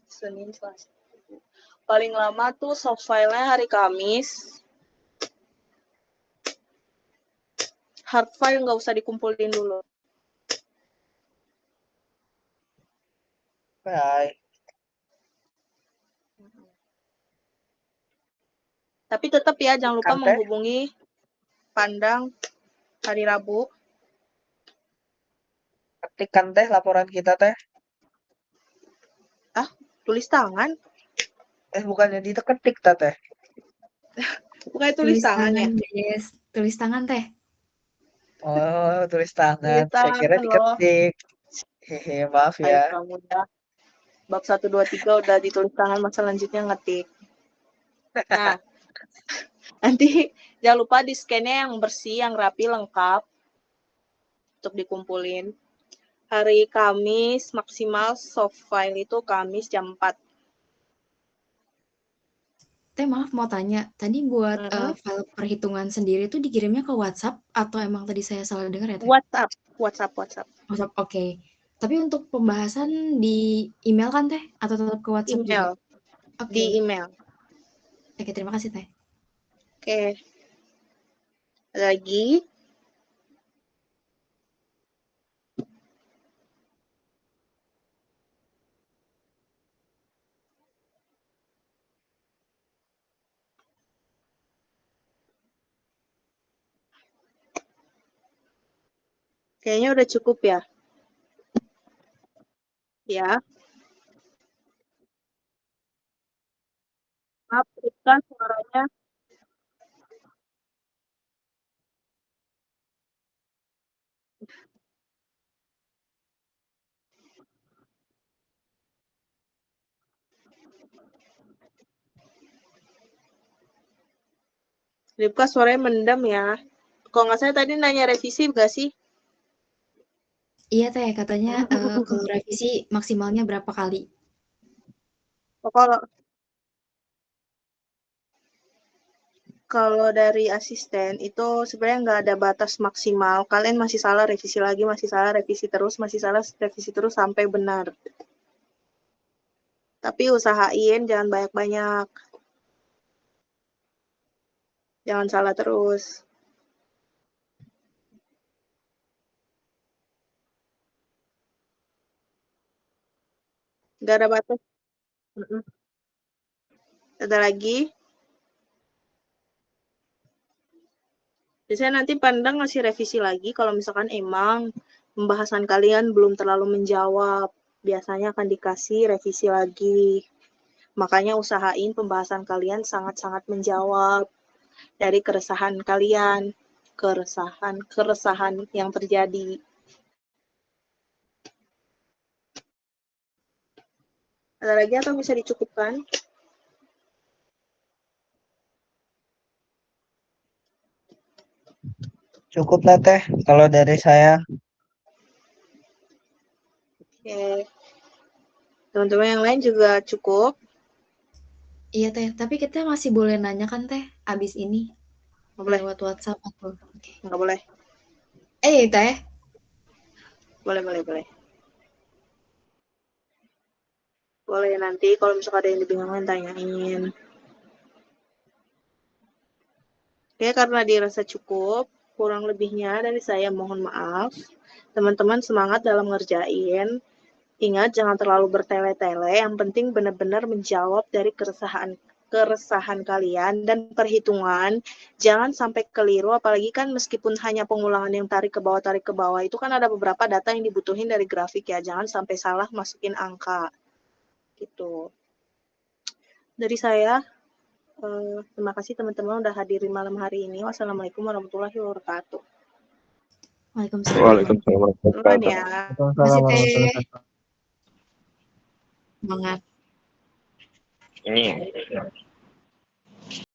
A: Senin, Selasa. Paling lama tuh soft file-nya hari Kamis. Hard file nggak usah dikumpulin dulu.
B: Bye.
A: Tapi tetap ya, jangan lupa
B: Kan, Teh?
A: menghubungi Pandang hari Rabu.
B: Ketikkan Teh laporan kita Teh.
A: Tulis tangan.
B: Bukannya diketik Teh.
A: Bukan tulis tangan ya?
D: Yes. Tulis tangan Teh.
B: Oh, tulis tangan.
A: Tulis
B: Saya kira
A: tangan loh.
B: diketik. Hehe, maaf
A: Ayo
B: ya.
A: kamu dah. Bab 1, 2, 3 udah ditulis tangan, masa selanjutnya ngetik. Nah, nanti jangan lupa di scan-nya yang bersih, yang rapi, lengkap untuk dikumpulin. Hari Kamis maksimal soft file itu Kamis jam 4.
D: Teh maaf mau tanya, tadi buat file perhitungan sendiri itu dikirimnya ke WhatsApp atau emang tadi saya salah dengar ya Teh?
A: WhatsApp.
D: WhatsApp, oke. Tapi untuk pembahasan di email kan Teh? Atau tetap ke WhatsApp
A: Email.
D: juga? Oke.
A: Di email.
D: Oke, terima kasih Teh.
A: Oke. Ada lagi? Kayaknya udah cukup ya. Ya. Maaf, Rifka suaranya. Rifka suaranya mendem ya. Kalau nggak salah tadi nanya revisi nggak sih?
D: Iya Teh, katanya kalau revisi maksimalnya berapa kali?
A: Oh, kalau dari asisten itu sebenarnya nggak ada batas maksimal. Kalian masih salah revisi lagi, masih salah revisi terus, masih salah revisi terus sampai benar. Tapi usahain jangan banyak-banyak. Jangan salah terus. Nggak ada batas. Ada lagi? Biasanya nanti Pandang ngasih revisi lagi kalau misalkan emang pembahasan kalian belum terlalu menjawab. Biasanya akan dikasih revisi lagi. Makanya usahain pembahasan kalian sangat-sangat menjawab dari keresahan kalian. Keresahan yang terjadi. Ada lagi atau bisa dicukupkan?
B: Cukup lah Teh, kalau dari saya.
A: Oke. Teman-teman yang lain juga cukup?
D: Iya Teh, tapi kita masih boleh nanya kan Teh, abis ini?
A: Nggak boleh.
D: Lewat WhatsApp atau? Oke.
A: Nggak boleh.
D: Teh.
A: Boleh. Boleh nanti kalau misalkan ada yang dibingungin tanyain. Oke, karena dirasa cukup, kurang lebihnya dari saya mohon maaf. Teman-teman semangat dalam ngerjain. Ingat jangan terlalu bertele-tele, yang penting benar-benar menjawab dari keresahan kalian dan perhitungan. Jangan sampai keliru, apalagi kan meskipun hanya pengulangan yang tarik ke bawah, itu kan ada beberapa data yang dibutuhin dari grafik ya. Jangan sampai salah masukin angka. Gitu. Dari saya, terima kasih teman-teman udah hadiri malam hari ini. Wassalamualaikum warahmatullahi wabarakatuh.
D: Waalaikumsalam.
C: Waalaikumsalam warahmatullahi
A: Duluan ya.
D: Terima kasih Teh. Semangat.
C: Ini